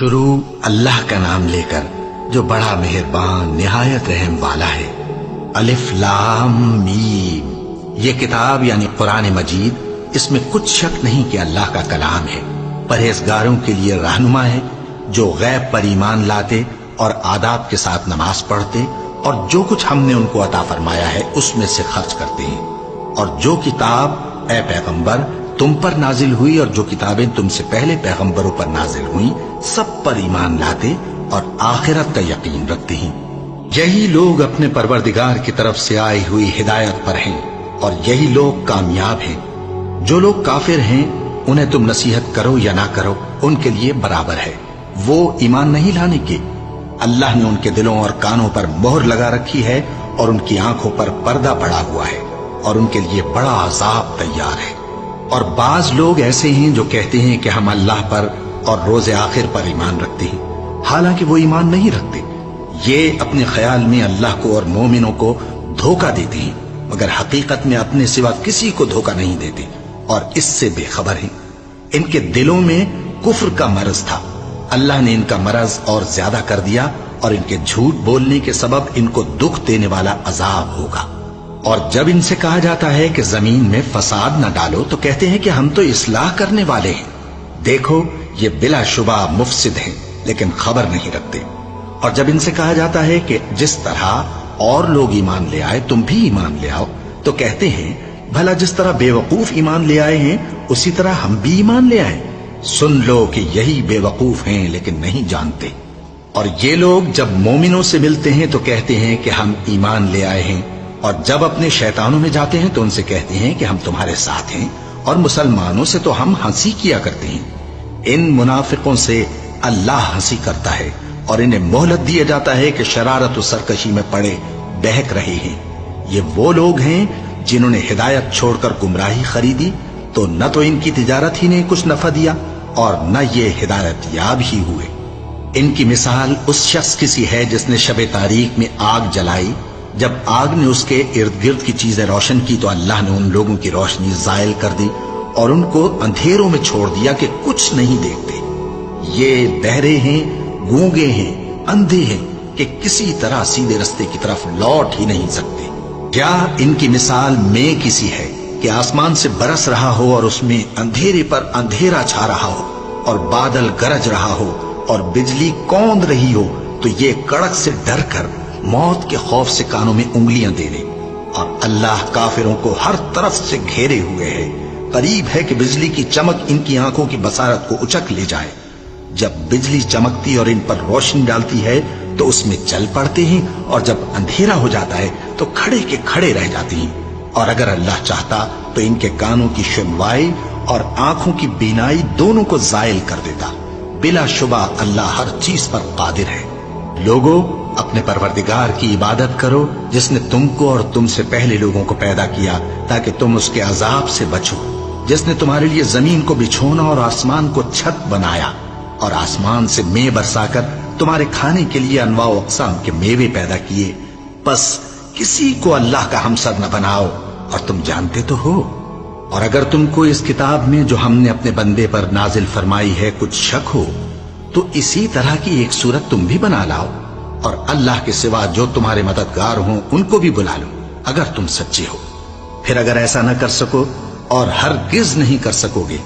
شروع اللہ کا نام لے کر جو بڑا مہربان نہایت رحم والا ہے۔ الف لام میم، یہ کتاب یعنی قرآن مجید، اس میں کچھ شک نہیں کہ اللہ کا کلام ہے، پرہیزگاروں کے لیے رہنما ہے، جو غیب پر ایمان لاتے اور آداب کے ساتھ نماز پڑھتے اور جو کچھ ہم نے ان کو عطا فرمایا ہے اس میں سے خرچ کرتے ہیں، اور جو کتاب اے پیغمبر تم پر نازل ہوئی اور جو کتابیں تم سے پہلے پیغمبروں پر نازل ہوئیں سب پر ایمان لاتے اور آخرت کا یقین رکھتے ہیں۔ یہی لوگ اپنے پروردگار کی طرف سے آئی ہوئی ہدایت پر ہیں اور یہی لوگ کامیاب ہیں۔ جو لوگ کافر ہیں انہیں تم نصیحت کرو یا نہ کرو ان کے لیے برابر ہے، وہ ایمان نہیں لانے کے۔ اللہ نے ان کے دلوں اور کانوں پر مہر لگا رکھی ہے اور ان کی آنکھوں پر پردہ پڑا ہوا ہے اور ان کے لیے بڑا عذاب تیار ہے۔ اور بعض لوگ ایسے ہیں جو کہتے ہیں کہ ہم اللہ پر اور روز آخر پر ایمان رکھتے ہیں، حالانکہ وہ ایمان نہیں رکھتے۔ یہ اپنے خیال میں اللہ کو اور مومنوں کو دھوکہ دیتے ہیں، مگر حقیقت میں اپنے سوا کسی کو دھوکہ نہیں دیتے اور اس سے بے خبر ہیں۔ ان کے دلوں میں کفر کا مرض تھا، اللہ نے ان کا مرض اور زیادہ کر دیا اور ان کے جھوٹ بولنے کے سبب ان کو دکھ دینے والا عذاب ہوگا۔ اور جب ان سے کہا جاتا ہے کہ زمین میں فساد نہ ڈالو تو کہتے ہیں کہ ہم تو اصلاح کرنے والے ہیں۔ دیکھو یہ بلا شبہ مفسد ہیں لیکن خبر نہیں رکھتے۔ اور جب ان سے کہا جاتا ہے کہ جس طرح اور لوگ ایمان لے آئے تم بھی ایمان لے آؤ تو کہتے ہیں بھلا جس طرح بے وقوف ایمان لے آئے ہیں اسی طرح ہم بھی ایمان لے آئیں۔ سن لو کہ یہی بے وقوف ہیں لیکن نہیں جانتے۔ اور یہ لوگ جب مومنوں سے ملتے ہیں تو کہتے ہیں کہ ہم ایمان لے آئے ہیں، اور جب اپنے شیطانوں میں جاتے ہیں تو ان سے کہتے ہیں کہ ہم تمہارے ساتھ ہیں، اور مسلمانوں سے تو ہم ہنسی کیا کرتے ہیں۔ ان منافقوں سے اللہ ہنسی کرتا ہے اور انہیں مہلت دیا جاتا ہے کہ شرارت و سرکشی میں پڑے بہک رہے ہیں۔ یہ وہ لوگ ہیں جنہوں نے ہدایت چھوڑ کر گمراہی خریدی، تو نہ تو ان کی تجارت ہی نے کچھ نفع دیا اور نہ یہ ہدایت یاب ہی ہوئے۔ ان کی مثال اس شخص کی سی ہے جس نے شب تاریک میں آگ جلائی، جب آگ نے اس کے ارد گرد کی چیزیں روشن کی تو اللہ نے ان لوگوں کی روشنی زائل کر دی اور ان کو اندھیروں میں چھوڑ دیا کہ کچھ نہیں دیکھتے۔ یہ بہرے ہیں، گونگے ہیں، اندھے ہیں کہ کسی طرح سیدھے رستے کی طرف لوٹ ہی نہیں سکتے۔ کیا ان کی مثال میں کسی ہے کہ آسمان سے برس رہا ہو اور اس میں اندھیرے پر اندھیرا چھا رہا ہو اور بادل گرج رہا ہو اور بجلی کوند رہی ہو تو یہ کڑک سے ڈر کر موت کے خوف سے کانوں میں انگلیاں دے لے۔ اور اللہ کافروں کو ہر طرف سے گھیرے ہوئے ہے، قریب ہے کہ بجلی کی چمک ان کی آنکھوں کی بصارت کو اچک لے جائے۔ جب بجلی چمکتی اور ان پر روشنی ڈالتی ہے تو اس میں چل پڑتے ہیں، اور جب اندھیرا ہو جاتا ہے تو کھڑے کے کھڑے رہ جاتے ہیں۔ اور اگر اللہ چاہتا تو ان کے کانوں کی سنوائی اور آنکھوں کی بینائی دونوں کو زائل کر دیتا۔ بلا شبہ اللہ ہر چیز پر قادر ہے۔ لوگوں اپنے پروردگار کی عبادت کرو جس نے تم کو اور تم سے پہلے لوگوں کو پیدا کیا تاکہ تم اس کے عذاب سے بچو، جس نے تمہارے لیے زمین کو بچھونا اور آسمان کو چھت بنایا اور آسمان سے مے برسا کر تمہارے کھانے کے لیے انواع و اقسام کے میوے پیدا کیے۔ بس کسی کو اللہ کا ہمسر نہ بناؤ، اور تم جانتے تو ہو۔ اور اگر تم کو اس کتاب میں جو ہم نے اپنے بندے پر نازل فرمائی ہے کچھ شک ہو تو اسی طرح کی ایک صورت تم بھی بنا لاؤ، اور اللہ کے سوا جو تمہارے مددگار ہوں ان کو بھی بلا لو اگر تم سچے ہو۔ پھر اگر ایسا نہ کر سکو اور ہرگز نہیں کر سکو گے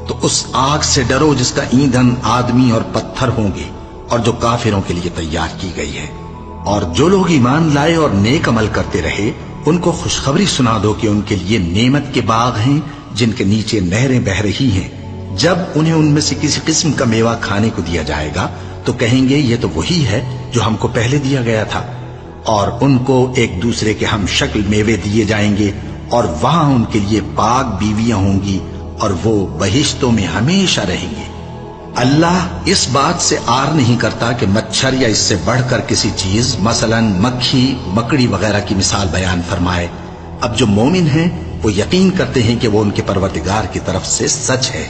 تو اس آگ سے ڈرو جس کا ایندھن آدمی اور پتھر ہوں گے اور جو کافروں کے لیے تیار کی گئی ہے۔ اور جو لوگ ایمان لائے اور نیک عمل کرتے رہے ان کو خوشخبری سنا دو کہ ان کے لیے نعمت کے باغ ہیں جن کے نیچے نہریں بہ رہی ہیں۔ جب انہیں ان میں سے کسی قسم کا میوہ کھانے کو دیا جائے گا تو کہیں گے یہ تو وہی ہے جو ہم کو پہلے دیا گیا تھا، اور ان کو ایک دوسرے کے ہم شکل میوے دیے جائیں گے، اور وہاں ان کے لیے پاک بیویاں ہوں گی اور وہ بہشتوں میں ہمیشہ رہیں گے۔ اللہ اس بات سے آر نہیں کرتا کہ مچھر یا اس سے بڑھ کر کسی چیز مثلا مکھی مکڑی وغیرہ کی مثال بیان فرمائے۔ اب جو مومن ہیں وہ یقین کرتے ہیں کہ وہ ان کے پروردگار کی طرف سے سچ ہے،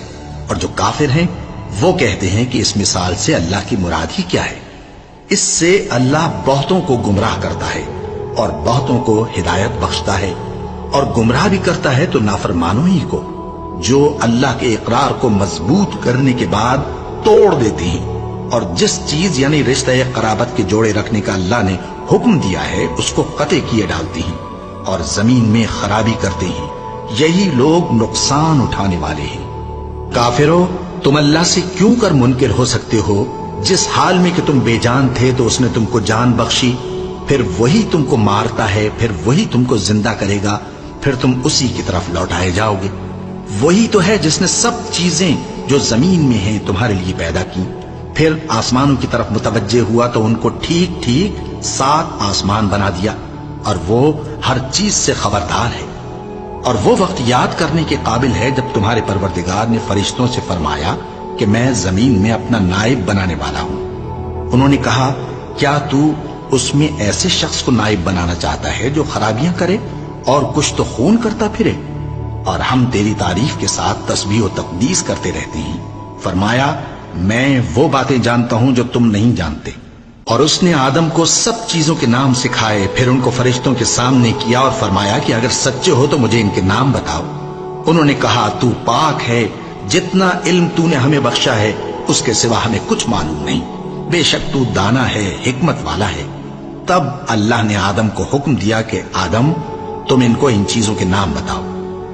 اور جو کافر ہیں وہ کہتے ہیں کہ اس مثال سے اللہ کی مراد ہی کیا ہے۔ اس سے اللہ بہتوں کو گمراہ کرتا ہے اور بہتوں کو ہدایت بخشتا ہے، اور گمراہ بھی کرتا ہے تو نافرمانوں ہی کو، جو اللہ کے اقرار کو مضبوط کرنے کے بعد توڑ دیتے ہیں اور جس چیز یعنی رشتہ قرابت کے جوڑے رکھنے کا اللہ نے حکم دیا ہے اس کو قطع کیے ڈالتی ہیں اور زمین میں خرابی کرتے ہیں، یہی لوگ نقصان اٹھانے والے ہیں۔ کافرو، تم اللہ سے کیوں کر منکر ہو سکتے ہو؟ جس حال میں کہ تم بے جان تھے تو اس نے تم کو جان بخشی، پھر وہی تم کو مارتا ہے، پھر وہی تم کو زندہ کرے گا، پھر تم اسی کی طرف لوٹائے جاؤ گے۔ وہی تو ہے جس نے سب چیزیں جو زمین میں ہیں تمہارے لیے پیدا کی، پھر آسمانوں کی طرف متوجہ ہوا تو ان کو ٹھیک ٹھیک 7 آسمان بنا دیا، اور وہ ہر چیز سے خبردار ہے۔ اور وہ وقت یاد کرنے کے قابل ہے جب تمہارے پروردگار نے فرشتوں سے فرمایا کہ میں زمین میں اپنا نائب بنانے والا ہوں۔ انہوں نے کہا، کیا تو اس میں ایسے شخص کو نائب بنانا چاہتا ہے جو خرابیاں کرے اور کچھ تو خون کرتا پھرے؟ اور ہم تیری تعریف کے ساتھ تسبیح و تقدیس کرتے رہتے ہیں۔ فرمایا، میں وہ باتیں جانتا ہوں جو تم نہیں جانتے۔ اور اس نے آدم کو سب چیزوں کے نام سکھائے، پھر ان کو فرشتوں کے سامنے کیا اور فرمایا کہ اگر سچے ہو تو مجھے ان کے نام بتاؤ۔ انہوں نے کہا، تو پاک ہے، جتنا علم تو نے ہمیں بخشا ہے اس کے سوا ہمیں کچھ معلوم نہیں، بے شک تو دانا ہے، حکمت والا ہے۔ تب اللہ نے آدم کو حکم دیا کہ آدم، تم ان کو ان چیزوں کے نام بتاؤ۔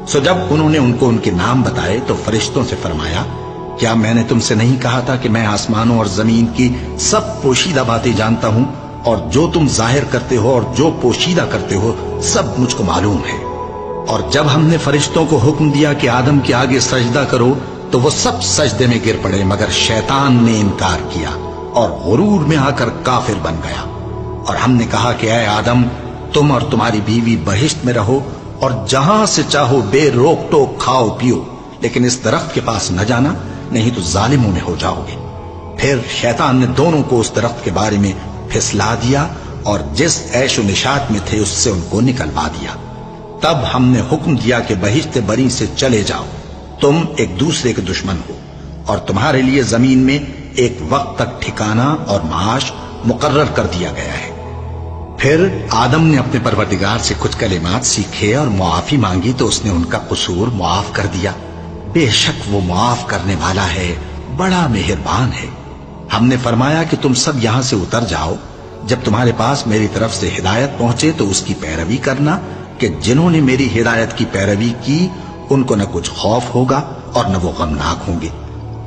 سو جب انہوں نے ان کو ان کے نام بتائے تو فرشتوں سے فرمایا، کیا میں نے تم سے نہیں کہا تھا کہ میں آسمانوں اور زمین کی سب پوشیدہ باتیں جانتا ہوں، اور جو تم ظاہر کرتے ہو اور جو پوشیدہ کرتے ہو سب مجھ کو معلوم ہے۔ اور جب ہم نے فرشتوں کو حکم دیا کہ آدم کے آگے سجدہ کرو تو وہ سب سجدے میں گر پڑے، مگر شیطان نے انکار کیا اور غرور میں آ کر کافر بن گیا۔ اور ہم نے کہا کہ اے آدم، تم اور تمہاری بیوی بہشت میں رہو اور جہاں سے چاہو بے روک ٹوک کھاؤ پیو، لیکن اس درخت کے پاس نہ جانا، نہیں تو ظالموں میں ہو جاؤ گے۔ پھر شیطان نے دونوں کو اس درخت کے بارے میں پھسلا دیا اور جس عیش و نشاط میں تھے اس سے ان کو نکلوا دیا۔ تب ہم نے حکم دیا کہ بہشت بری سے چلے جاؤ، تم ایک دوسرے کے دشمن ہو، اور تمہارے لیے زمین میں ایک وقت تک ٹھکانہ اور معاش مقرر کر دیا گیا ہے۔ پھر آدم نے اپنے پروردگار سے کچھ کلمات سیکھے اور معافی مانگی تو اس نے ان کا قصور معاف کر دیا۔ بے شک وہ معاف کرنے والا ہے، بڑا مہربان ہے۔ ہم نے فرمایا کہ تم سب یہاں سے اتر جاؤ، جب تمہارے پاس میری طرف سے ہدایت پہنچے تو اس کی پیروی کرنا، کہ جنہوں نے میری ہدایت کی پیروی کی ان کو نہ کچھ خوف ہوگا اور نہ وہ غمناک ہوں گے،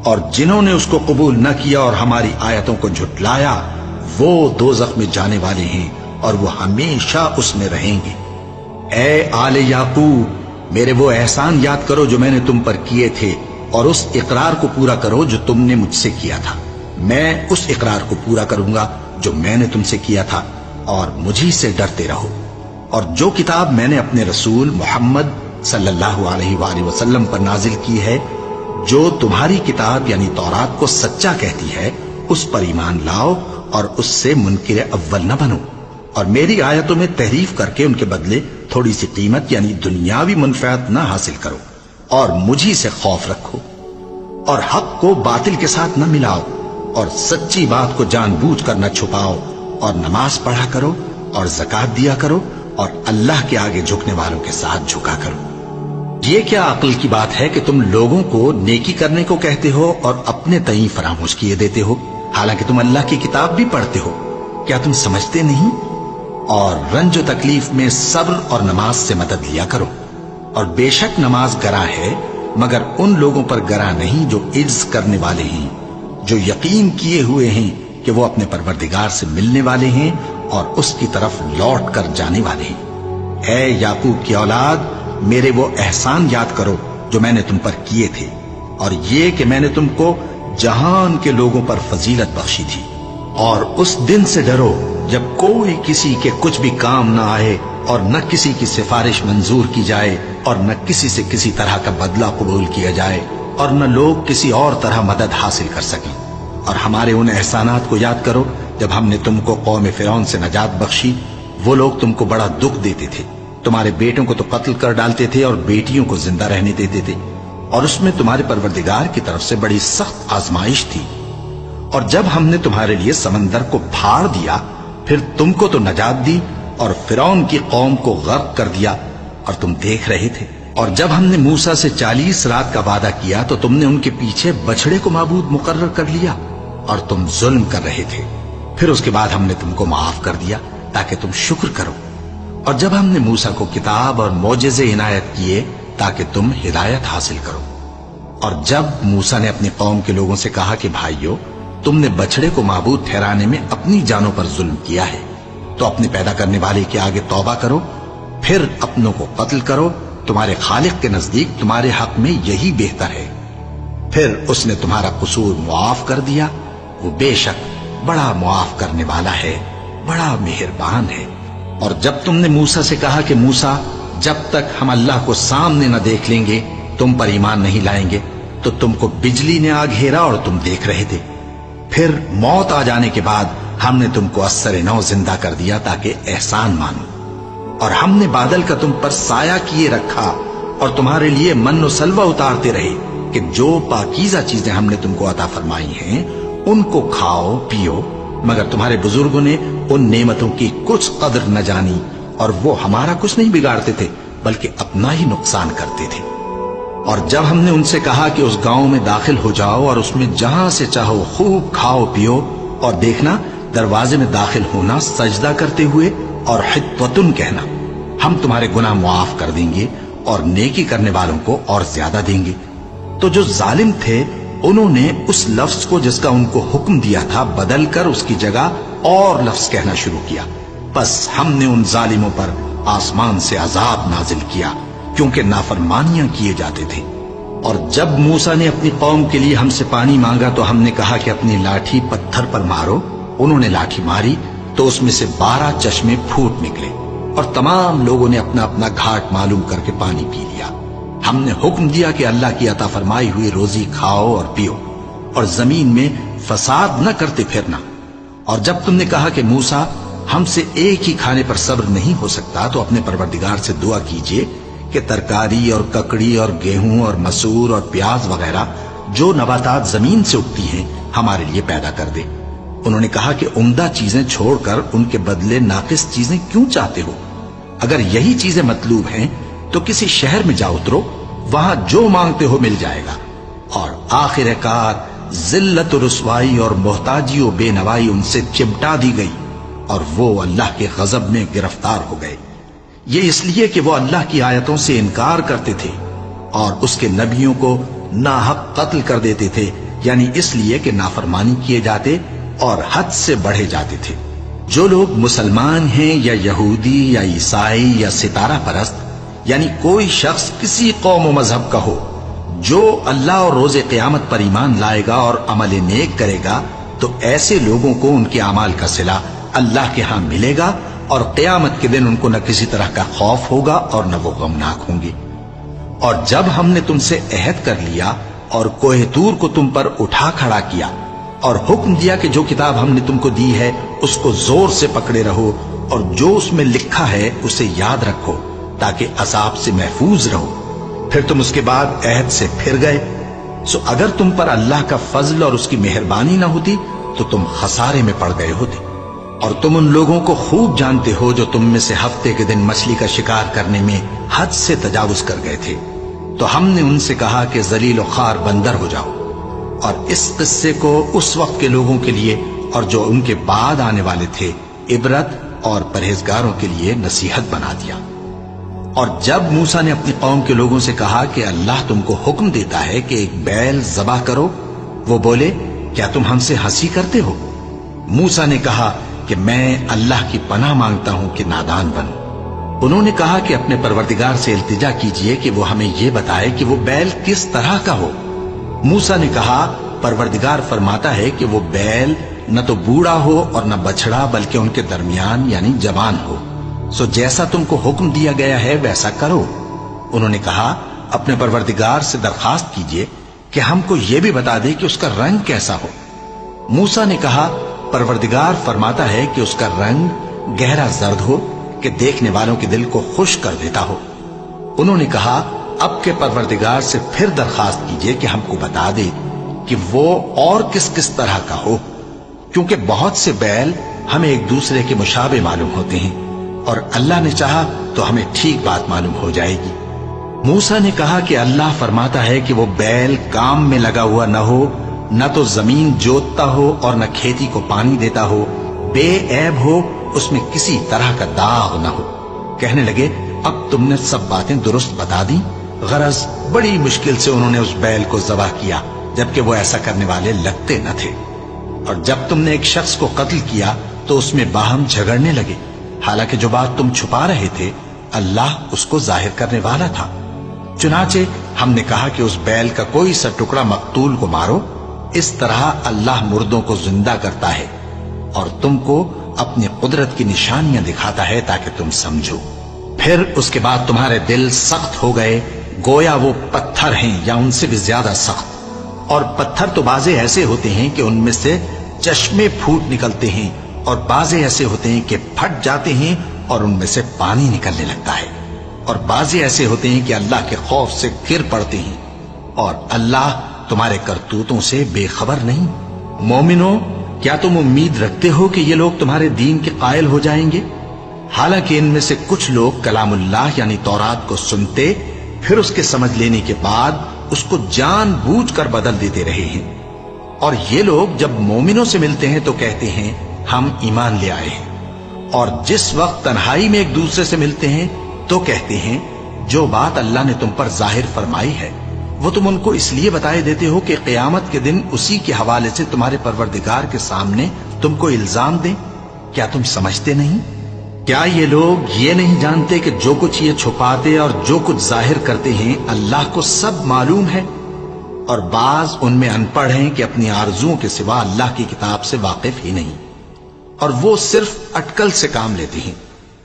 اور جنہوں نے اس کو قبول نہ کیا اور ہماری آیتوں کو جھٹلایا وہ دوزخ میں جانے والے ہیں اور وہ ہمیشہ اس میں رہیں گے۔ اے آل یعقوب، میرے وہ احسان یاد کرو جو میں نے تم پر کیے تھے، اور اس اقرار کو پورا کرو جو تم نے مجھ سے کیا تھا۔ میں اس اقرار کو پورا کروں گا جو میں نے تم سے کیا تھا، اور مجھی سے ڈرتے رہو۔ اور جو کتاب میں نے اپنے رسول محمد صلی اللہ علیہ وآلہ وسلم پر نازل کی ہے، جو تمہاری کتاب یعنی تورات کو سچا کہتی ہے، اس پر ایمان لاؤ اور اس سے منکر اول نہ بنو، اور میری آیتوں میں تحریف کر کے ان کے بدلے تھوڑی سی قیمت یعنی دنیاوی منفعت نہ حاصل کرو، اور مجھی سے خوف رکھو، اور حق کو باطل کے ساتھ نہ ملاؤ، اور سچی بات کو جان بوجھ کر نہ چھپاؤ، اور نماز پڑھا کرو اور زکوٰۃ دیا کرو، اور اللہ کے آگے جھکنے والوں کے ساتھ جھکا کرو۔ یہ کیا عقل کی بات ہے کہ تم لوگوں کو نیکی کرنے کو کہتے ہو اور اپنے تئیں فراموش کیے دیتے ہو، حالانکہ تم اللہ کی کتاب بھی پڑھتے ہو؟ کیا تم سمجھتے نہیں؟ اور رنج و تکلیف میں صبر اور نماز سے مدد لیا کرو، اور بے شک نماز گراں ہے، مگر ان لوگوں پر گراں نہیں جو عجز کرنے والے ہیں، جو یقین کیے ہوئے ہیں کہ وہ اپنے پروردگار سے ملنے والے ہیں اور اس کی طرف لوٹ کر جانے والے ہیں۔ اے یعقوب کی اولاد، میرے وہ احسان یاد کرو جو میں نے تم پر کیے تھے، اور یہ کہ میں نے تم کو جہان کے لوگوں پر فضیلت بخشی تھی۔ اور اس دن سے ڈرو جب کوئی کسی کے کچھ بھی کام نہ آئے، اور نہ کسی کی سفارش منظور کی جائے، اور نہ کسی سے کسی طرح کا بدلہ قبول کیا جائے، اور نہ لوگ کسی اور طرح مدد حاصل کر سکیں۔ اور ہمارے ان احسانات کو یاد کرو جب ہم نے تم کو قوم فرعون سے نجات بخشی۔ وہ لوگ تم کو بڑا دکھ دیتے تھے، تمہارے بیٹوں کو تو قتل کر ڈالتے تھے اور بیٹیوں کو زندہ رہنے دیتے تھے، اور اس میں تمہارے پروردگار کی طرف سے بڑی سخت آزمائش تھی۔ اور جب ہم نے تمہارے لیے سمندر کو پھاڑ دیا، پھر تم کو تو نجات دی اور فرعون کی قوم کو غرق کر دیا، اور تم دیکھ رہے تھے۔ اور جب ہم نے موسیٰ سے 40 رات کا وعدہ کیا تو تم نے ان کے پیچھے بچڑے کو معبود مقرر کر لیا، اور تم ظلم کر رہے تھے. پھر اس کے بعد ہم نے تم کو معاف کر دیا تاکہ تم شکر کرو. اور جب ہم نے موسیٰ کو کتاب اور معجزے عنایت کیے تاکہ تم ہدایت حاصل کرو. اور جب موسیٰ نے اپنی قوم کے لوگوں سے کہا کہ بھائیو، تم نے بچڑے کو معبود ٹھہرانے میں اپنی جانوں پر ظلم کیا ہے، تو اپنے پیدا کرنے والے کے آگے توبہ کرو، پھر اپنوں کو قتل کرو. تمہارے خالق کے نزدیک تمہارے حق میں یہی بہتر ہے. پھر اس نے تمہارا قصور معاف کر دیا. وہ بے شک بڑا معاف کرنے والا ہے، بڑا مہربان ہے. اور جب تم نے موسیٰ سے کہا کہ موسیٰ، جب تک ہم اللہ کو سامنے نہ دیکھ لیں گے تم پر ایمان نہیں لائیں گے، تو تم کو بجلی نے آ گھیرا اور تم دیکھ رہے تھے. پھر موت آ جانے کے بعد ہم نے تم کو اثر نو زندہ کر دیا تاکہ احسان مانو. اور ہم نے بادل کا تم پر سایہ کیے رکھا اور تمہارے لیے من و سلوہ اتارتے رہے کہ جو پاکیزہ چیزیں ہم نے تم کو عطا فرمائی ہیں ان کو کھاؤ پیو. مگر تمہارے بزرگوں نے ان نعمتوں کی کچھ قدر نہ جانی، اور وہ ہمارا کچھ نہیں بگاڑتے تھے بلکہ اپنا ہی نقصان کرتے تھے. اور جب ہم نے ان سے کہا کہ اس گاؤں میں داخل ہو جاؤ اور اس میں جہاں سے چاہو خوب کھاؤ پیو، اور دیکھنا دروازے میں داخل ہونا سجدہ کرتے ہوئے اور حطوتن کہنا، ہم تمہارے گناہ معاف کر دیں گے اور نیکی کرنے والوں کو اور زیادہ دیں گے. تو جو ظالم تھے انہوں نے اس لفظ کو جس کا ان کو حکم دیا تھا بدل کر اس کی جگہ اور لفظ کہنا شروع کیا. بس ہم نے ان ظالموں پر آسمان سے عذاب نازل کیا کیونکہ نافرمانیاں کیے جاتے تھے. اور جب موسیٰ نے اپنی قوم کے لیے ہم سے پانی مانگا تو ہم نے کہا کہ اپنی لاٹھی پتھر پر مارو. انہوں نے لاٹھی ماری تو اس میں سے 12 چشمے پھوٹ نکلے اور تمام لوگوں نے اپنا اپنا گھاٹ معلوم کر کے پانی پی لیا. ہم نے حکم دیا کہ اللہ کی عطا فرمائی ہوئی روزی کھاؤ اور پیو اور زمین میں فساد نہ کرتے پھرنا. اور جب تم نے کہا کہ موسیٰ ہم سے ایک ہی کھانے پر صبر نہیں ہو سکتا تو اپنے پروردگار سے دعا کیجئے کہ ترکاری اور ککڑی اور گیہوں اور مسور اور پیاز وغیرہ جو نباتات زمین سے اگتی ہیں ہمارے لیے پیدا کر دے. انہوں نے کہا کہ عمدہ چیزیں چھوڑ کر ان کے بدلے ناقص چیزیں کیوں چاہتے ہو؟ اگر یہی چیزیں مطلوب ہیں تو کسی شہر میں جا اترو، وہاں جو مانگتے ہو مل جائے گا. اور آخر کار ذلت و رسوائی اور محتاجی و بے نوائی ان سے چمٹا دی گئی اور وہ اللہ کے غضب میں گرفتار ہو گئے. یہ اس لیے کہ وہ اللہ کی آیتوں سے انکار کرتے تھے اور اس کے نبیوں کو ناحق قتل کر دیتے تھے، یعنی اس لیے کہ نافرمانی کیے جاتے اور حد سے بڑھے جاتے تھے. جو لوگ مسلمان ہیں یا یہودی یا عیسائی یا ستارہ پرست، یعنی کوئی شخص کسی قوم و مذہب کا ہو، جو اللہ اور روز قیامت پر ایمان لائے گا اور عمل نیک کرے گا، تو ایسے لوگوں کو ان کے اعمال کا صلہ اللہ کے ہاں ملے گا اور قیامت کے دن ان کو نہ کسی طرح کا خوف ہوگا اور نہ وہ غمناک ہوں گے. اور جب ہم نے تم سے عہد کر لیا اور کوہ طور کو تم پر اٹھا کھڑا کیا اور حکم دیا کہ جو کتاب ہم نے تم کو دی ہے اس کو زور سے پکڑے رہو اور جو اس میں لکھا ہے اسے یاد رکھو تاکہ عذاب سے محفوظ رہو، پھر تم اس کے بعد عہد سے پھر گئے، سو اگر تم پر اللہ کا فضل اور اس کی مہربانی نہ ہوتی تو تم خسارے میں پڑ گئے ہوتے. اور تم ان لوگوں کو خوب جانتے ہو جو تم میں سے ہفتے کے دن مچھلی کا شکار کرنے میں حد سے تجاوز کر گئے تھے، تو ہم نے ان سے کہا کہ ذلیل و خوار بندر ہو جاؤ. اور اس قصے کو اس وقت کے لوگوں کے لیے اور جو ان کے بعد آنے والے تھے عبرت اور پرہیزگاروں کے لیے نصیحت بنا دیا. اور جب موسیٰ نے اپنی قوم کے لوگوں سے کہا کہ اللہ تم کو حکم دیتا ہے کہ ایک بیل ذبح کرو، وہ بولے کیا تم ہم سے ہنسی کرتے ہو؟ موسیٰ نے کہا کہ میں اللہ کی پناہ مانگتا ہوں کہ نادان بنوں. انہوں نے کہا کہ اپنے پروردگار سے التجا کیجئے کہ وہ ہمیں یہ بتائے کہ وہ بیل کس طرح کا ہو. موسیٰ نے کہا پروردگار فرماتا ہے کہ وہ بیل نہ تو بوڑھا ہو اور نہ بچڑا بلکہ ان کے درمیان یعنی جوان ہو، سو جیسا تم کو حکم دیا گیا ہے ویسا کرو. انہوں نے کہا اپنے پروردگار سے درخواست کیجئے کہ ہم کو یہ بھی بتا دے کہ اس کا رنگ کیسا ہو. موسیٰ نے کہا پروردگار فرماتا ہے کہ اس کا رنگ گہرا زرد ہو کہ دیکھنے والوں کے دل کو خوش کر دیتا ہو. انہوں نے کہا اب کے پروردگار سے پھر درخواست کیجئے کہ ہم کو بتا دے کہ وہ اور کس کس طرح کا ہو، کیونکہ بہت سے بیل ہمیں ایک دوسرے کے مشابہ معلوم ہوتے ہیں اور اللہ نے چاہا تو ہمیں ٹھیک بات معلوم ہو جائے گی. موسیٰ نے کہا کہ اللہ فرماتا ہے کہ وہ بیل کام میں لگا ہوا نہ ہو نہ تو زمین جوتتا ہو اور نہ کھیتی کو پانی دیتا ہو، بے عیب ہو، اس میں کسی طرح کا داغ نہ ہو۔ کہنے لگے اب تم نے سب باتیں درست بتا دی۔ غرض بڑی مشکل سے انہوں نے اس بیل کو ذبح کیا، جبکہ وہ ایسا کرنے والے لگتے نہ تھے۔ اور جب تم نے ایک شخص کو قتل کیا تو اس میں باہم جھگڑنے لگے، حالانکہ جو بات تم چھپا رہے تھے اللہ اس کو ظاہر کرنے والا تھا۔ چنانچہ ہم نے کہا کہ اس بیل کا کوئی سا ٹکڑا مقتول کو مارو، اس طرح اللہ مردوں کو زندہ کرتا ہے اور تم کو اپنی قدرت کی نشانیاں دکھاتا ہے تاکہ تم سمجھو۔ پھر اس کے بعد تمہارے دل سخت ہو گئے، گویا وہ پتھر ہیں یا ان سے بھی زیادہ سخت۔ اور پتھر تو بعضے ایسے ہوتے ہیں کہ ان میں سے چشمے پھوٹ نکلتے ہیں، اور بعضے ایسے ہوتے ہیں کہ پھٹ جاتے ہیں اور ان میں سے پانی نکلنے لگتا ہے، اور بعضے ایسے ہوتے ہیں کہ اللہ کے خوف سے گر پڑتے ہیں، اور اللہ تمہارے کرتوتوں سے بے خبر نہیں۔ مومنو، کیا تم امید رکھتے ہو کہ یہ لوگ تمہارے دین کے قائل ہو جائیں گے؟ حالانکہ ان میں سے کچھ لوگ کلام اللہ یعنی تورات کو سنتے، پھر اس کے سمجھ لینے کے بعد اس کو جان بوجھ کر بدل دیتے رہے ہیں۔ اور یہ لوگ جب مومنوں سے ملتے ہیں تو کہتے ہیں ہم ایمان لے آئے ہیں، اور جس وقت تنہائی میں ایک دوسرے سے ملتے ہیں تو کہتے ہیں جو بات اللہ نے تم پر ظاہر فرمائی ہے وہ تم ان کو اس لیے بتائے دیتے ہو کہ قیامت کے دن اسی کے حوالے سے تمہارے پروردگار کے سامنے تم کو الزام دیں۔ کیا تم سمجھتے نہیں؟ کیا یہ لوگ یہ نہیں جانتے کہ جو کچھ یہ چھپاتے اور جو کچھ ظاہر کرتے ہیں اللہ کو سب معلوم ہے؟ اور بعض ان میں ان پڑھ ہیں کہ اپنی آرزوؤں کے سوا اللہ کی کتاب سے واقف ہی نہیں، اور وہ صرف اٹکل سے کام لیتے ہیں۔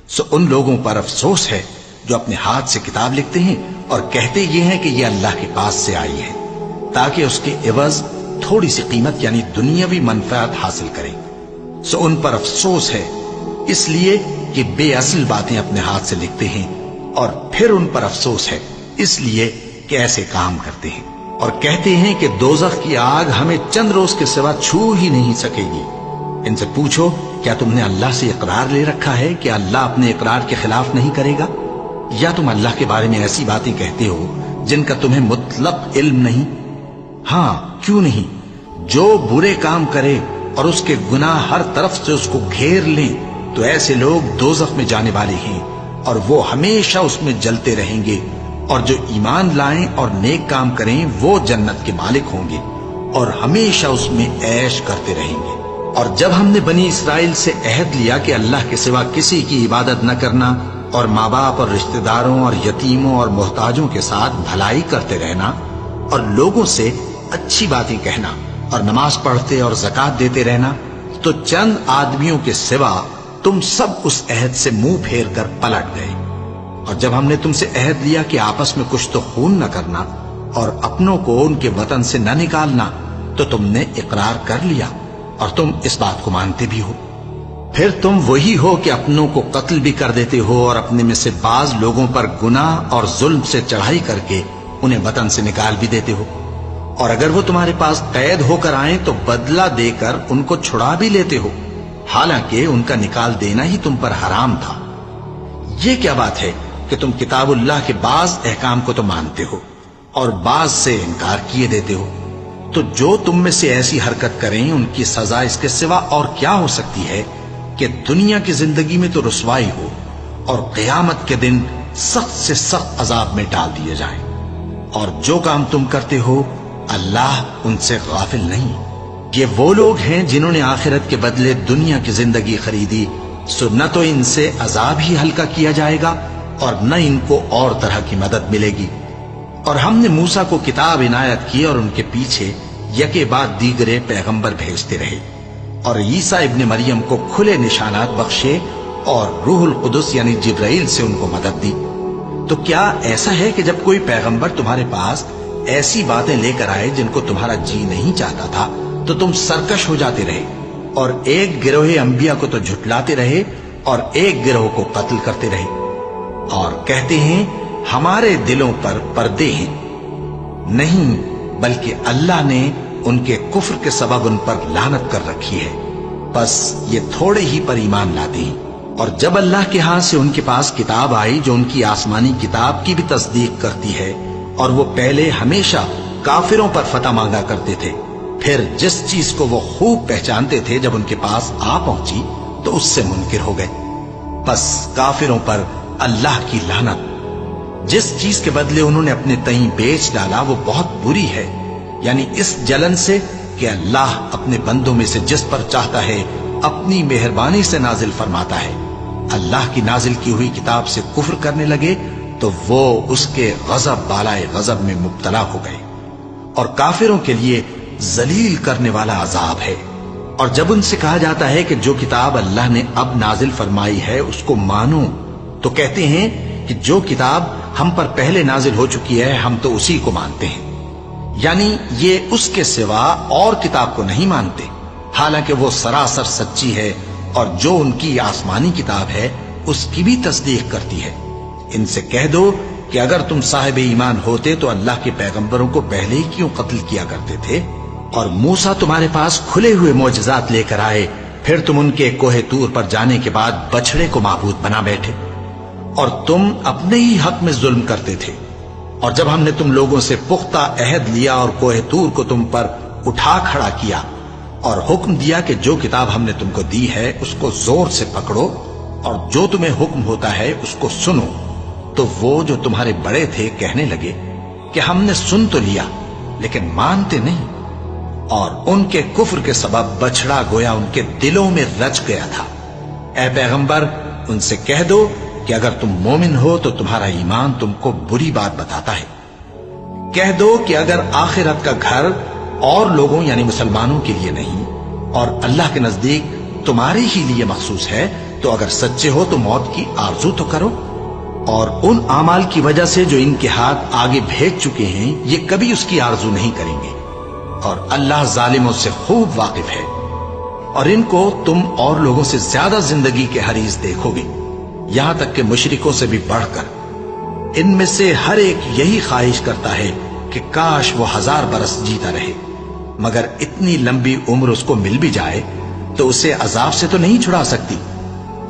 سو ان لوگوں پر افسوس ہے جو اپنے ہاتھ سے کتاب لکھتے ہیں اور کہتے یہ ہیں کہ یہ اللہ کے پاس سے آئی ہے، تاکہ اس کے عوض تھوڑی سی قیمت یعنی دنیاوی منفعت حاصل کریں۔ سو ان پر افسوس ہے اس لیے کہ بے اصل باتیں اپنے ہاتھ سے لکھتے ہیں، اور پھر ان پر افسوس ہے اس لیے کہ ایسے کام کرتے ہیں، اور کہتے ہیں کہ دوزخ کی آگ ہمیں چند روز کے سوا چھو ہی نہیں سکے گی۔ ان سے پوچھو کیا تم نے اللہ سے اقرار لے رکھا ہے کہ اللہ اپنے اقرار کے خلاف نہیں کرے گا؟ یا تم اللہ کے بارے میں ایسی باتیں کہتے ہو جن کا تمہیں مطلق علم نہیں؟ ہاں کیوں نہیں، جو برے کام کرے اور اس کے گناہ ہر طرف سے اس کو گھیر لیں تو ایسے لوگ دوزخ میں جانے والے ہیں، اور وہ ہمیشہ اس میں جلتے رہیں گے، اور جو ایمان لائیں اور نیک کام کریں وہ جنت کے مالک ہوں گے اور ہمیشہ اس میں عیش کرتے رہیں گے۔ اور جب ہم نے بنی اسرائیل سے عہد لیا کہ اللہ کے سوا کسی کی عبادت نہ کرنا، اور ماں باپ اور رشتہ داروں اور یتیموں اور محتاجوں کے ساتھ بھلائی کرتے رہنا، اور لوگوں سے اچھی باتیں کہنا، اور نماز پڑھتے اور زکوٰۃ دیتے رہنا، تو چند آدمیوں کے سوا تم سب اس عہد سے منہ پھیر کر پلٹ گئے۔ اور جب ہم نے تم سے عہد لیا کہ آپس میں کچھ تو خون نہ کرنا اور اپنوں کو ان کے وطن سے نہ نکالنا، تو تم نے اقرار کر لیا اور تم اس بات کو مانتے بھی ہو۔ پھر تم وہی ہو کہ اپنوں کو قتل بھی کر دیتے ہو، اور اپنے میں سے بعض لوگوں پر گناہ اور ظلم سے چڑھائی کر کے انہیں وطن سے نکال بھی دیتے ہو، اور اگر وہ تمہارے پاس قید ہو کر آئیں تو بدلہ دے کر ان کو چھڑا بھی لیتے ہو، حالانکہ ان کا نکال دینا ہی تم پر حرام تھا۔ یہ کیا بات ہے کہ تم کتاب اللہ کے بعض احکام کو تو مانتے ہو اور بعض سے انکار کیے دیتے ہو؟ تو جو تم میں سے ایسی حرکت کریں ان کی سزا اس کے سوا اور کیا ہو سکتی ہے کہ دنیا کی زندگی میں تو رسوائی ہو اور قیامت کے دن سخت سے سخت عذاب میں ڈال دیے جائیں۔ اور جو کام تم کرتے ہو اللہ ان سے غافل نہیں۔ یہ وہ لوگ ہیں جنہوں نے آخرت کے بدلے دنیا کی زندگی خریدی، سو نہ تو ان سے عذاب ہی ہلکا کیا جائے گا اور نہ ان کو اور طرح کی مدد ملے گی۔ اور ہم نے موسیٰ کو کتاب عنایت کی اور ان کے پیچھے یکے بعد دیگرے پیغمبر بھیجتے رہے، اور عیسیٰ ابن مریم کو کھلے نشانات بخشے اور روح القدس یعنی جبرائیل سے ان کو مدد دی۔ تو کیا ایسا ہے کہ جب کوئی پیغمبر تمہارے پاس ایسی باتیں لے کر آئے جن کو تمہارا جی نہیں چاہتا تھا تو تم سرکش ہو جاتے رہے، اور ایک گروہ انبیاء کو تو جھٹلاتے رہے اور ایک گروہ کو قتل کرتے رہے، اور کہتے ہیں ہمارے دلوں پر پردے ہیں؟ نہیں، بلکہ اللہ نے ان کے کفر کے سبب ان پر لعنت کر رکھی ہے، بس یہ تھوڑے ہی پر ایمان لاتے ہیں۔ اور جب اللہ کے ہاں سے ان کے پاس کتاب آئی جو ان کی آسمانی کتاب کی بھی تصدیق کرتی ہے، اور وہ پہلے ہمیشہ کافروں پر فتح مانگا کرتے تھے، پھر جس چیز کو وہ خوب پہچانتے تھے جب ان کے پاس آ پہنچی تو اس سے منکر ہو گئے۔ بس کافروں پر اللہ کی لعنت۔ جس چیز کے بدلے انہوں نے اپنے تئیں بیچ ڈالا وہ بہت بری ہے، یعنی اس جلن سے کہ اللہ اپنے بندوں میں سے جس پر چاہتا ہے اپنی مہربانی سے نازل فرماتا ہے۔ اللہ کی نازل کی ہوئی کتاب سے کفر کرنے لگے تو وہ اس کے غضب بالائے غضب میں مبتلا ہو گئے، اور کافروں کے لیے ذلیل کرنے والا عذاب ہے۔ اور جب ان سے کہا جاتا ہے کہ جو کتاب اللہ نے اب نازل فرمائی ہے اس کو مانو، تو کہتے ہیں کہ جو کتاب ہم پر پہلے نازل ہو چکی ہے ہم تو اسی کو مانتے ہیں، یعنی یہ اس کے سوا اور کتاب کو نہیں مانتے، حالانکہ وہ سراسر سچی ہے، اور جو ان کی آسمانی کتاب ہے اس کی بھی تصدیق کرتی ہے۔ ان سے کہہ دو کہ اگر تم صاحب ایمان ہوتے تو اللہ کے پیغمبروں کو پہلے ہی کیوں قتل کیا کرتے تھے؟ اور موسیٰ تمہارے پاس کھلے ہوئے معجزات لے کر آئے، پھر تم ان کے کوہ طور پر جانے کے بعد بچڑے کو معبود بنا بیٹھے، اور تم اپنے ہی حق میں ظلم کرتے تھے۔ اور جب ہم نے تم لوگوں سے پختہ عہد لیا اور کوہ طور کو تم پر اٹھا کھڑا کیا اور حکم دیا کہ جو کتاب ہم نے تم کو دی ہے اس کو زور سے پکڑو اور جو تمہیں حکم ہوتا ہے اس کو سنو، تو وہ جو تمہارے بڑے تھے کہنے لگے کہ ہم نے سن تو لیا لیکن مانتے نہیں، اور ان کے کفر کے سبب بچڑا گویا ان کے دلوں میں رچ گیا تھا۔ اے پیغمبر ان سے کہہ دو کہ اگر تم مومن ہو تو تمہارا ایمان تم کو بری بات بتاتا ہے۔ کہہ دو کہ اگر آخرت کا گھر اور لوگوں یعنی مسلمانوں کے لیے نہیں اور اللہ کے نزدیک تمہارے ہی لیے مخصوص ہے تو اگر سچے ہو تو موت کی آرزو تو کرو، اور ان اعمال کی وجہ سے جو ان کے ہاتھ آگے بھیج چکے ہیں یہ کبھی اس کی آرزو نہیں کریں گے، اور اللہ ظالموں سے خوب واقف ہے۔ اور ان کو تم اور لوگوں سے زیادہ زندگی کے حریص دیکھو گے، یہاں تک کہ مشرکوں سے بھی بڑھ کر۔ ان میں سے ہر ایک یہی خواہش کرتا ہے کہ کاش وہ 1000 برس جیتا رہے، مگر اتنی لمبی عمر اس کو مل بھی جائے تو اسے عذاب سے تو نہیں چھڑا سکتی،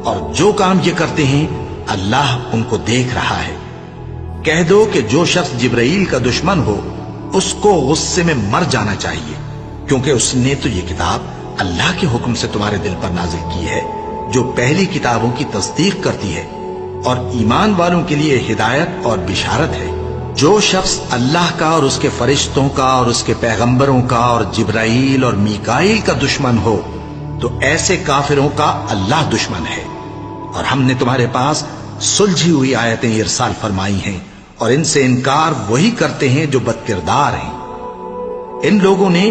اور جو کام یہ کرتے ہیں اللہ ان کو دیکھ رہا ہے۔ کہہ دو کہ جو شخص جبرائیل کا دشمن ہو اس کو غصے میں مر جانا چاہیے، کیونکہ اس نے تو یہ کتاب اللہ کے حکم سے تمہارے دل پر نازل کی ہے جو پہلی کتابوں کی تصدیق کرتی ہے، اور ایمان والوں کے لیے ہدایت اور بشارت ہے۔ جو شخص اللہ کا اور اس کے فرشتوں کا اور اس کے پیغمبروں کا اور جبرائیل اور میکائیل کا دشمن ہو تو ایسے کافروں کا اللہ دشمن ہے۔ اور ہم نے تمہارے پاس سلجھی ہوئی آیتیں ارسال فرمائی ہیں، اور ان سے انکار وہی کرتے ہیں جو بد کردار ہیں۔ ان لوگوں نے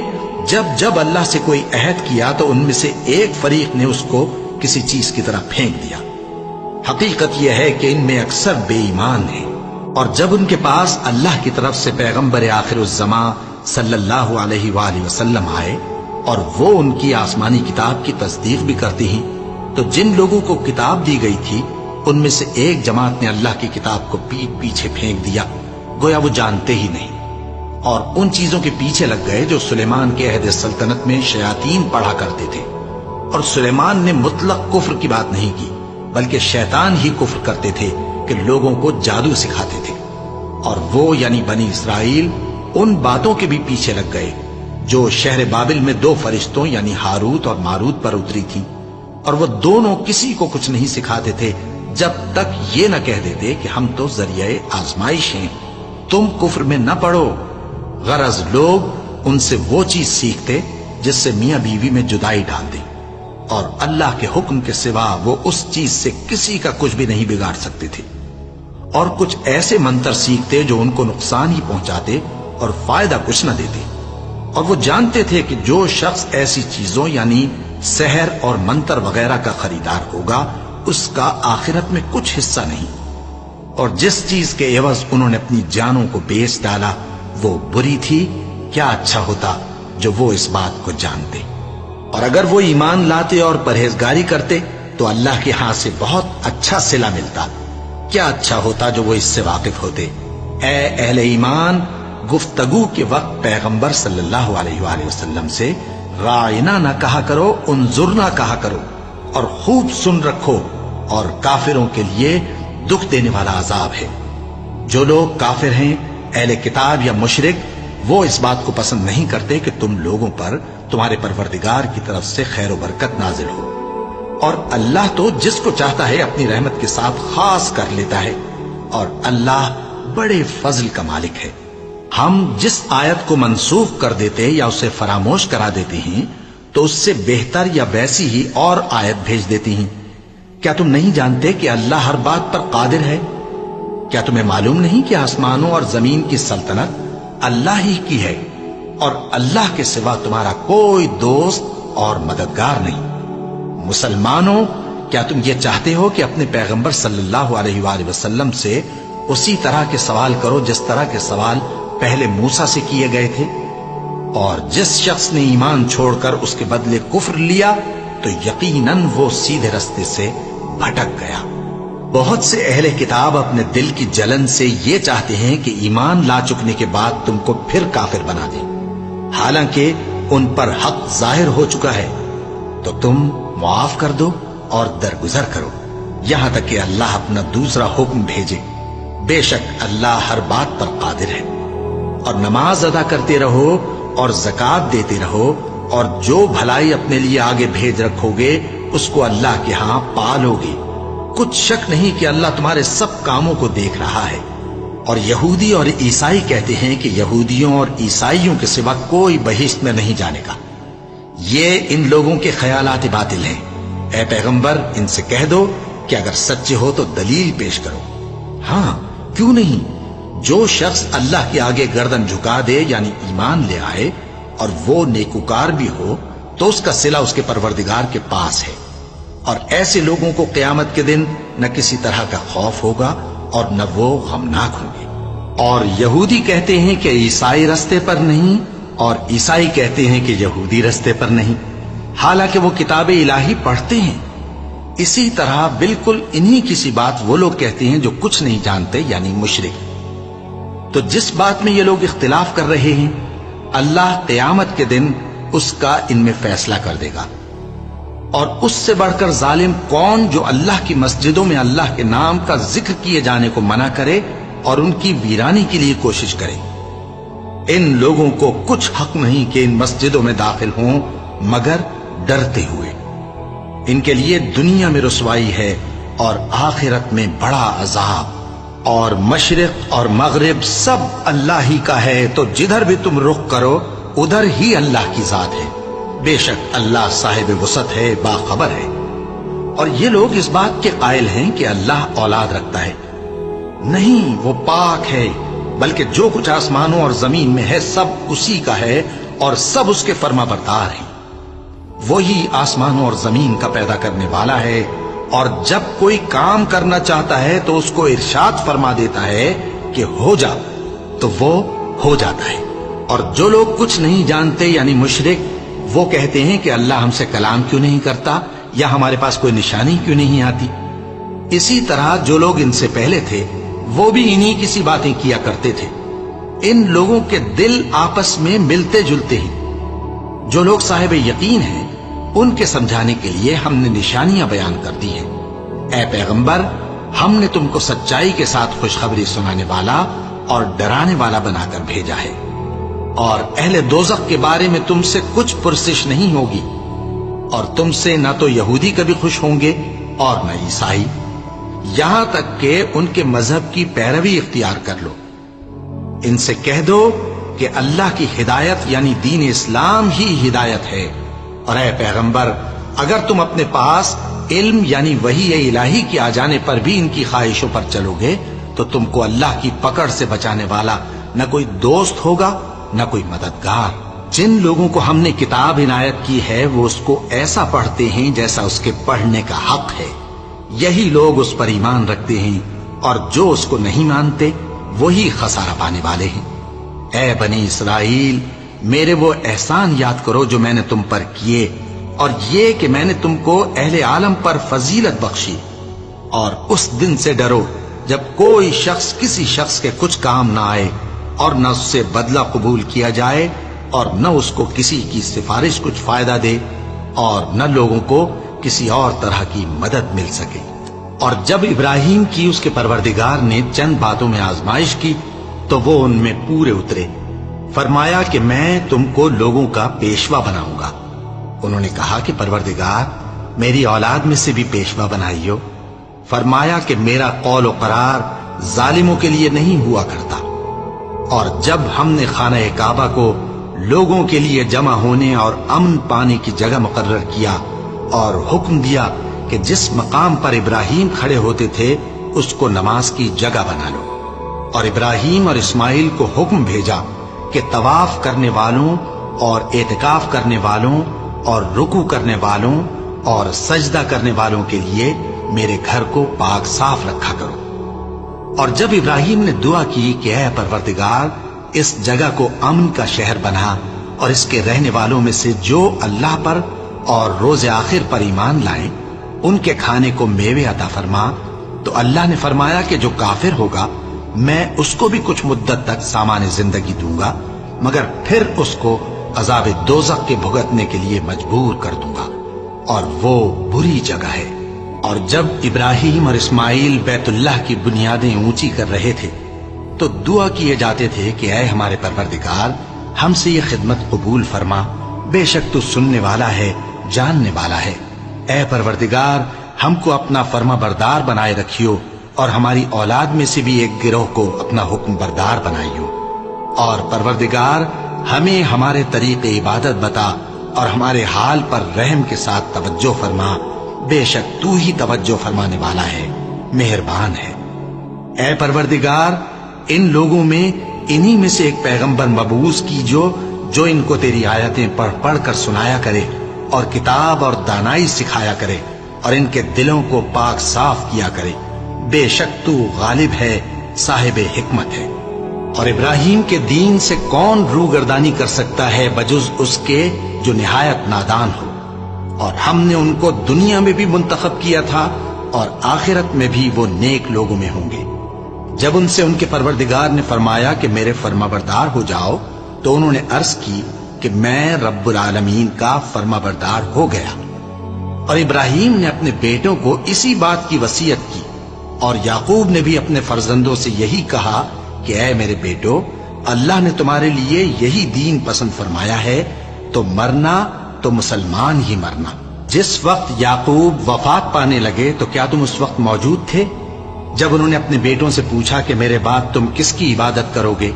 جب جب اللہ سے کوئی عہد کیا تو ان میں سے ایک فریق نے اس کو کسی چیز کی طرح پھینک دیا۔ حقیقت یہ ہے کہ ان میں اکثر بے ایمان ہیں، اور جب ان کے پاس اللہ کی طرف سے پیغمبر آخر الزماں صلی اللہ علیہ وآلہ وسلم آئے اور وہ ان کی آسمانی کتاب کی تصدیق بھی کرتے ہیں، تو جن لوگوں کو کتاب دی گئی تھی ان میں سے ایک جماعت نے اللہ کی کتاب کو پیٹ پیچھے پھینک دیا، گویا وہ جانتے ہی نہیں، اور ان چیزوں کے پیچھے لگ گئے جو سلیمان کے عہد سلطنت میں شیاطین پڑھا کرتے تھے۔ اور سلیمان نے مطلق کفر کی بات نہیں کی، بلکہ شیطان ہی کفر کرتے تھے کہ لوگوں کو جادو سکھاتے تھے، اور وہ یعنی بنی اسرائیل ان باتوں کے بھی پیچھے لگ گئے جو شہر بابل میں 2 فرشتوں یعنی ہاروت اور ماروت پر اتری تھی، اور وہ دونوں کسی کو کچھ نہیں سکھاتے تھے جب تک یہ نہ کہہ دیتے کہ ہم تو ذریعہ آزمائش ہیں، تم کفر میں نہ پڑو۔ غرض لوگ ان سے وہ چیز سیکھتے جس سے میاں بیوی میں جدائی ڈال دیں، اور اللہ کے حکم کے سوا وہ اس چیز سے کسی کا کچھ بھی نہیں بگاڑ سکتے تھے، اور کچھ ایسے منتر سیکھتے جو ان کو نقصان ہی پہنچاتے اور فائدہ کچھ نہ دیتے، اور وہ جانتے تھے کہ جو شخص ایسی چیزوں یعنی سحر اور منتر وغیرہ کا خریدار ہوگا اس کا آخرت میں کچھ حصہ نہیں، اور جس چیز کے عوض انہوں نے اپنی جانوں کو بیچ ڈالا وہ بری تھی۔ کیا اچھا ہوتا جو وہ اس بات کو جانتے، اور اگر وہ ایمان لاتے اور پرہیزگاری کرتے تو اللہ کے ہاں سے بہت اچھا صلہ ملتا۔ کیا اچھا ہوتا جو وہ اس سے واقف ہوتے۔ اے اہل ایمان، گفتگو کے وقت پیغمبر صلی اللہ علیہ وآلہ وسلم سے رائنا نہ کہا کرو، انظرنا کہا کرو، اور خوب سن رکھو، اور کافروں کے لیے دکھ دینے والا عذاب ہے۔ جو لوگ کافر ہیں، اہل کتاب یا مشرک، وہ اس بات کو پسند نہیں کرتے کہ تم لوگوں پر تمہارے پروردگار کی طرف سے خیر و برکت نازل ہو، اور اللہ تو جس کو چاہتا ہے اپنی رحمت کے ساتھ خاص کر لیتا ہے، اور اللہ بڑے فضل کا مالک ہے۔ ہم جس آیت کو منسوخ کر دیتے یا اسے فراموش کرا دیتے ہیں تو اس سے بہتر یا ویسی ہی اور آیت بھیج دیتی ہیں۔ کیا تم نہیں جانتے کہ اللہ ہر بات پر قادر ہے؟ کیا تمہیں معلوم نہیں کہ آسمانوں اور زمین کی سلطنت اللہ ہی کی ہے، اور اللہ کے سوا تمہارا کوئی دوست اور مددگار نہیں؟ مسلمانوں، کیا تم یہ چاہتے ہو کہ اپنے پیغمبر صلی اللہ علیہ وآلہ وسلم سے اسی طرح کے سوال کرو جس طرح کے سوال پہلے موسیٰ سے کیے گئے تھے؟ اور جس شخص نے ایمان چھوڑ کر اس کے بدلے کفر لیا تو یقیناً وہ سیدھے رستے سے بھٹک گیا۔ بہت سے اہل کتاب اپنے دل کی جلن سے یہ چاہتے ہیں کہ ایمان لا چکنے کے بعد تم کو پھر کافر بنا دیں، حالانکہ ان پر حق ظاہر ہو چکا ہے۔ تو تم معاف کر دو اور درگزر کرو یہاں تک کہ اللہ اپنا دوسرا حکم بھیجے۔ بے شک اللہ ہر بات پر قادر ہے۔ اور نماز ادا کرتے رہو اور زکوٰۃ دیتے رہو، اور جو بھلائی اپنے لیے آگے بھیج رکھو گے اس کو اللہ کے ہاں پالو گے۔ کچھ شک نہیں کہ اللہ تمہارے سب کاموں کو دیکھ رہا ہے۔ اور یہودی اور عیسائی کہتے ہیں کہ یہودیوں اور عیسائیوں کے سوا کوئی بہشت میں نہیں جانے گا۔ یہ ان لوگوں کے خیالات باطل ہیں۔ اے پیغمبر، ان سے کہہ دو کہ اگر سچے ہو تو دلیل پیش کرو۔ ہاں، کیوں نہیں؟ جو شخص اللہ کے آگے گردن جھکا دے یعنی ایمان لے آئے اور وہ نیکوکار بھی ہو تو اس کا صلہ اس کے پروردگار کے پاس ہے، اور ایسے لوگوں کو قیامت کے دن نہ کسی طرح کا خوف ہوگا اور نہ وہ غمناک ہوں گے۔ اور یہودی کہتے ہیں کہ عیسائی رستے پر نہیں، اور عیسائی کہتے ہیں کہ یہودی رستے پر نہیں، حالانکہ وہ کتاب الہی پڑھتے ہیں۔ اسی طرح بالکل انہی کسی بات وہ لوگ کہتے ہیں جو کچھ نہیں جانتے یعنی مشرک۔ تو جس بات میں یہ لوگ اختلاف کر رہے ہیں اللہ قیامت کے دن اس کا ان میں فیصلہ کر دے گا۔ اور اس سے بڑھ کر ظالم کون جو اللہ کی مسجدوں میں اللہ کے نام کا ذکر کیے جانے کو منع کرے اور ان کی ویرانی کے لیے کوشش کرے۔ ان لوگوں کو کچھ حق نہیں کہ ان مسجدوں میں داخل ہوں مگر ڈرتے ہوئے۔ ان کے لیے دنیا میں رسوائی ہے اور آخرت میں بڑا عذاب۔ اور مشرق اور مغرب سب اللہ ہی کا ہے، تو جدھر بھی تم رخ کرو ادھر ہی اللہ کی ذات ہے۔ بے شک اللہ صاحب وسعت ہے، باخبر ہے۔ اور یہ لوگ اس بات کے قائل ہیں کہ اللہ اولاد رکھتا ہے۔ نہیں، وہ پاک ہے، بلکہ جو کچھ آسمانوں اور زمین میں ہے سب اسی کا ہے اور سب اس کے فرما بردار ہیں۔ وہی آسمانوں اور زمین کا پیدا کرنے والا ہے، اور جب کوئی کام کرنا چاہتا ہے تو اس کو ارشاد فرما دیتا ہے کہ ہو جا، تو وہ ہو جاتا ہے۔ اور جو لوگ کچھ نہیں جانتے یعنی مشرک، وہ کہتے ہیں کہ اللہ ہم سے کلام کیوں نہیں کرتا یا ہمارے پاس کوئی نشانی کیوں نہیں آتی۔ اسی طرح جو لوگ ان سے پہلے تھے وہ بھی انہی کسی باتیں کیا کرتے تھے۔ ان لوگوں کے دل آپس میں ملتے جلتے ہیں۔ جو لوگ صاحب یقین ہیں ان کے سمجھانے کے لیے ہم نے نشانیاں بیان کر دی ہیں۔ اے پیغمبر، ہم نے تم کو سچائی کے ساتھ خوشخبری سنانے والا اور ڈرانے والا بنا کر بھیجا ہے، اور اہل دوزخ کے بارے میں تم سے کچھ پرسش نہیں ہوگی، اور تم سے نہ تو یہودی کبھی خوش ہوں گے اور نہ عیسائی، یہاں تک کہ ان کے مذہب کی پیروی اختیار کر لو۔ ان سے کہہ دو کہ اللہ کی ہدایت یعنی دین اسلام ہی ہدایت ہے، اور اے پیغمبر، اگر تم اپنے پاس علم یعنی وحی الہی کے آ جانے پر بھی ان کی خواہشوں پر چلو گے تو تم کو اللہ کی پکڑ سے بچانے والا نہ کوئی دوست ہوگا نہ کوئی مددگار۔ جن لوگوں کو ہم نے کتاب عنایت کی ہے وہ اس کو ایسا پڑھتے ہیں جیسا اس کے پڑھنے کا حق ہے، یہی لوگ اس پر ایمان رکھتے ہیں، اور جو اس کو نہیں مانتے وہی خسارہ پانے والے ہیں۔ اے بنی اسرائیل، میرے وہ احسان یاد کرو جو میں نے تم پر کیے، اور یہ کہ میں نے تم کو اہل عالم پر فضیلت بخشی، اور اس دن سے ڈرو جب کوئی شخص کسی شخص کے کچھ کام نہ آئے اور نہ اس سے بدلہ قبول کیا جائے اور نہ اس کو کسی کی سفارش کچھ فائدہ دے اور نہ لوگوں کو کسی اور طرح کی مدد مل سکے۔ اور جب ابراہیم کی اس کے پروردگار نے چند باتوں میں آزمائش کی تو وہ ان میں پورے اترے، فرمایا کہ میں تم کو لوگوں کا پیشوا بناؤں گا۔ انہوں نے کہا کہ پروردگار میری اولاد میں سے بھی پیشوا بنائیو۔ فرمایا کہ میرا قول و قرار ظالموں کے لیے نہیں ہوا کرتا۔ اور جب ہم نے خانہ کعبہ کو لوگوں کے لیے جمع ہونے اور امن پانے کی جگہ مقرر کیا اور حکم دیا کہ جس مقام پر ابراہیم کھڑے ہوتے تھے اس کو نماز کی جگہ بنا لو، اور ابراہیم اور اسماعیل کو حکم بھیجا کہ طواف کرنے والوں اور اعتکاف کرنے والوں اور رکوع کرنے والوں اور سجدہ کرنے والوں کے لیے میرے گھر کو پاک صاف رکھا کرو۔ اور جب ابراہیم نے دعا کی کہ اے پروردگار اس جگہ کو امن کا شہر بنا، اور اس کے رہنے والوں میں سے جو اللہ پر اور روز آخر پر ایمان لائیں ان کے کھانے کو میوے عطا فرما، تو اللہ نے فرمایا کہ جو کافر ہوگا میں اس کو بھی کچھ مدت تک سامان زندگی دوں گا، مگر پھر اس کو عذاب دوزخ کے بھگتنے کے لیے مجبور کر دوں گا، اور وہ بری جگہ ہے۔ اور جب ابراہیم اور اسماعیل بیت اللہ کی بنیادیں اونچی کر رہے تھے تو دعا کیے جاتے تھے کہ اے ہمارے پروردگار ہم سے یہ خدمت قبول فرما، بے شک تو سننے والا ہے، جاننے والا ہے۔ اے پروردگار ہم کو اپنا فرما بردار بنائے رکھیو، اور ہماری اولاد میں سے بھی ایک گروہ کو اپنا حکم بردار بنائیو۔ اور پروردگار ہمیں ہمارے طریق عبادت بتا، اور ہمارے حال پر رحم کے ساتھ توجہ فرما، بے شک تو ہی توجہ فرمانے والا ہے، مہربان ہے۔ اے پروردگار ان لوگوں میں انہی میں سے ایک پیغمبر مبعوث کیجو جو ان کو تیری آیتیں پڑھ پڑھ کر سنایا کرے اور کتاب اور دانائی سکھایا کرے اور ان کے دلوں کو پاک صاف کیا کرے، بے شک تو غالب ہے، صاحب حکمت ہے۔ اور ابراہیم کے دین سے کون روگردانی کر سکتا ہے بجز اس کے جو نہایت نادان ہو؟ اور ہم نے ان کو دنیا میں بھی منتخب کیا تھا اور آخرت میں بھی وہ نیک لوگوں میں ہوں گے۔ جب ان سے ان کے پروردگار نے فرمایا کہ میرے فرما بردار ہو جاؤ تو انہوں نے عرض کی کہ میں رب العالمین کا فرما بردار ہو گیا۔ اور ابراہیم نے اپنے بیٹوں کو اسی بات کی وصیت کی، اور یعقوب نے بھی اپنے فرزندوں سے یہی کہا کہ اے میرے بیٹو، اللہ نے تمہارے لیے یہی دین پسند فرمایا ہے، تو مرنا تو مسلمان ہی مرنا۔ جس وقت یعقوب وفات پانے لگے تو کیا تم اس وقت موجود تھے جب انہوں نے اپنے بیٹوں سے پوچھا کہ میرے بعد تم کس کی عبادت کرو گے؟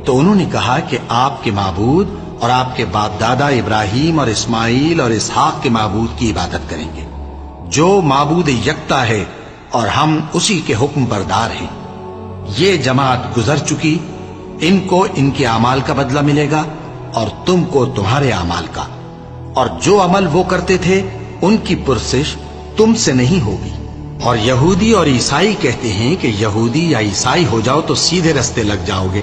تو انہوں نے کہا کہ آپ کے معبود اور آپ کے باپ دادا ابراہیم اور اسماعیل اور اسحاق کے معبود کی عبادت کریں گے، جو معبود یکتا ہے اور ہم اسی کے حکم بردار ہیں۔ یہ جماعت گزر چکی، ان کو ان کے اعمال کا بدلہ ملے گا اور تم کو تمہارے اعمال کا، اور جو عمل وہ کرتے تھے ان کی پرسش تم سے نہیں ہوگی۔ اور یہودی اور عیسائی کہتے ہیں کہ یہودی یا عیسائی ہو جاؤ تو سیدھے رستے لگ جاؤ گے۔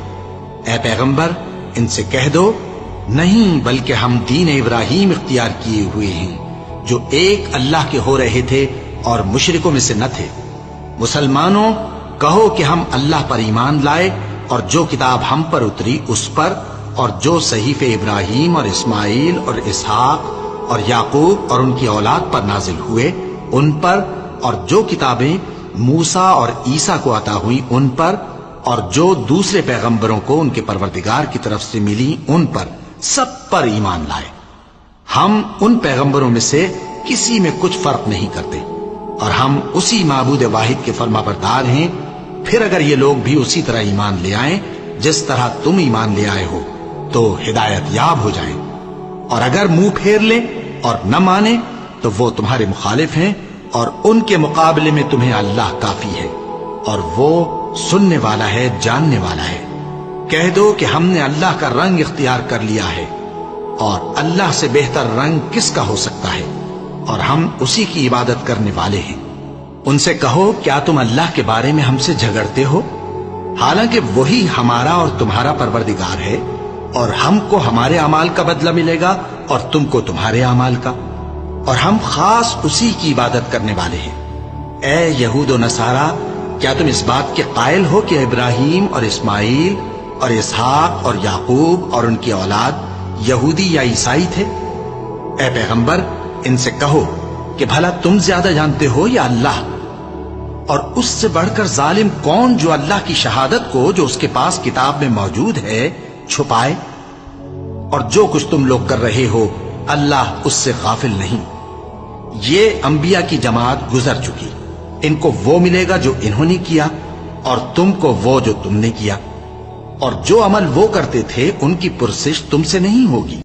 اے پیغمبر ان سے کہہ دو نہیں، بلکہ ہم دین ابراہیم اختیار کیے ہوئے ہیں جو ایک اللہ کے ہو رہے تھے اور مشرکوں میں سے نہ تھے۔ مسلمانوں کہو کہ ہم اللہ پر ایمان لائے اور جو کتاب ہم پر اتری اس پر، اور جو صحیفے ابراہیم اور اسماعیل اور اسحاق اور یعقوب اور ان کی اولاد پر نازل ہوئے ان پر، اور جو کتابیں موسیٰ اور عیسیٰ کو عطا ہوئی ان پر، اور جو دوسرے پیغمبروں کو ان کے پروردگار کی طرف سے ملی ان پر، سب پر ایمان لائے۔ ہم ان پیغمبروں میں سے کسی میں کچھ فرق نہیں کرتے، اور ہم اسی معبود واحد کے فرما بردار ہیں۔ پھر اگر یہ لوگ بھی اسی طرح ایمان لے آئیں جس طرح تم ایمان لے آئے ہو تو ہدایت یاب ہو جائیں، اور اگر منہ پھیر لیں اور نہ مانیں تو وہ تمہارے مخالف ہیں، اور ان کے مقابلے میں تمہیں اللہ کافی ہے، اور وہ سننے والا ہے، جاننے والا ہے۔ کہہ دو کہ ہم نے اللہ کا رنگ اختیار کر لیا ہے، اور اللہ سے بہتر رنگ کس کا ہو سکتا ہے، اور ہم اسی کی عبادت کرنے والے ہیں۔ ان سے کہو کیا تم اللہ کے بارے میں ہم سے جھگڑتے ہو، حالانکہ وہی ہمارا اور تمہارا پروردگار ہے، اور ہم کو ہمارے اعمال کا بدلہ ملے گا اور تم کو تمہارے اعمال کا، اور ہم خاص اسی کی عبادت کرنے والے ہیں۔ اے یہود و نصارا، کیا تم اس بات کے قائل ہو کہ ابراہیم اور اسماعیل اور اسحاق اور یعقوب اور ان کی اولاد یہودی یا عیسائی تھے؟ اے پیغمبر ان سے کہو کہ بھلا تم زیادہ جانتے ہو یا اللہ؟ اور اس سے بڑھ کر ظالم کون جو اللہ کی شہادت کو جو اس کے پاس کتاب میں موجود ہے چھپائے؟ اور جو کچھ تم لوگ کر رہے ہو اللہ اس سے غافل نہیں۔ یہ انبیاء کی جماعت گزر چکی، ان کو وہ ملے گا جو انہوں نے کیا، اور تم کو وہ جو تم نے کیا، اور جو عمل وہ کرتے تھے ان کی پرسش تم سے نہیں ہوگی۔